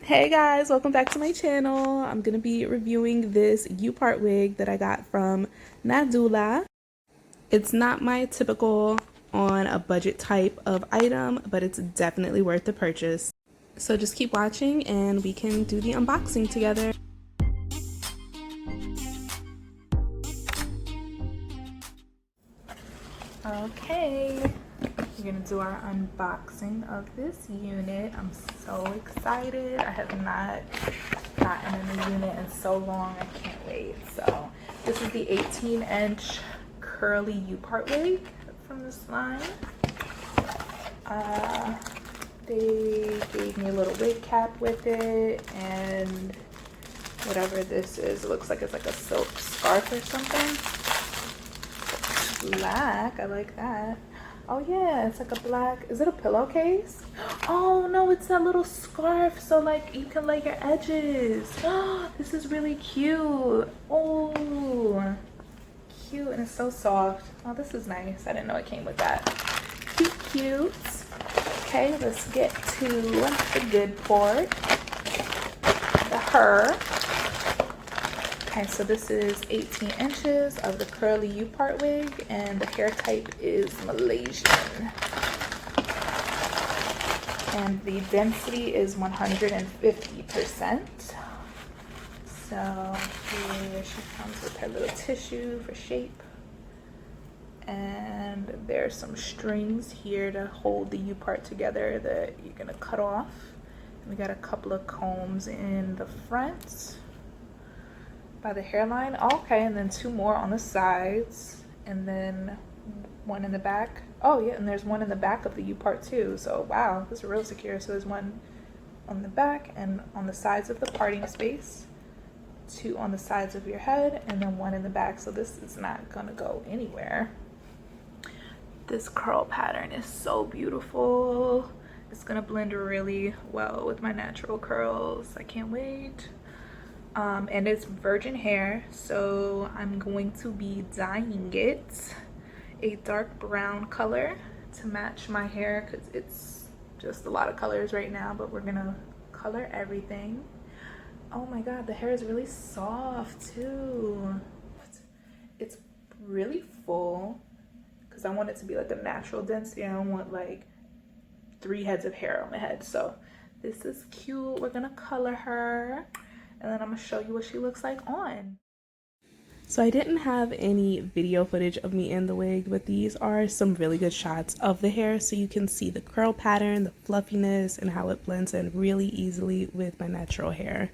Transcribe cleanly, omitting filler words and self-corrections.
Hey guys, welcome back to my channel. I'm gonna be reviewing this U-part wig that I got from Nadula. It's not my typical on a budget type of item, but it's definitely worth the purchase. So just keep watching and we can do the unboxing together. Okay, we're gonna do our unboxing of this unit. I'm so excited. I have not gotten a new unit in so long. I can't wait. So this is the 18-inch curly U-part wig from this line. They gave me a little wig cap with it and whatever this is. It looks like it's like a silk scarf or something. Black, I like that. Oh yeah, it's like a black, is it a pillowcase? Oh no, it's that little scarf so like you can lay your edges. Oh, this is really cute. Oh, cute, and it's so soft. Oh, this is nice. I didn't know it came with that. Cute. Okay, let's get to the good part. The her. Okay, so this is 18 inches of the curly U-part wig, and the hair type is Malaysian. And the density is 150%. So here she comes with her little tissue for shape. And there's some strings here to hold the U-part together that you're gonna cut off. And we got a couple of combs in the front by the hairline. Okay, and then two more on the sides, and then one in the back. Oh yeah, and there's one in the back of the U-part too. So wow, this is real secure. So there's one on the back and on the sides of the parting space, two on the sides of your head, and then one in the back. So this is not gonna go anywhere. This curl pattern is so beautiful. It's gonna blend really well with my natural curls. I can't wait. And it's virgin hair, so I'm going to be dyeing it a dark brown color to match my hair, because it's just a lot of colors right now, but we're gonna color everything. Oh my god, the hair is really soft too. It's really full because I want it to be like a natural density. I don't want like 3 heads of hair on my head. So this is cute. We're gonna color her, and then I'm gonna show you what she looks like on. So I didn't have any video footage of me in the wig, but these are some really good shots of the hair so you can see the curl pattern, the fluffiness, and how it blends in really easily with my natural hair.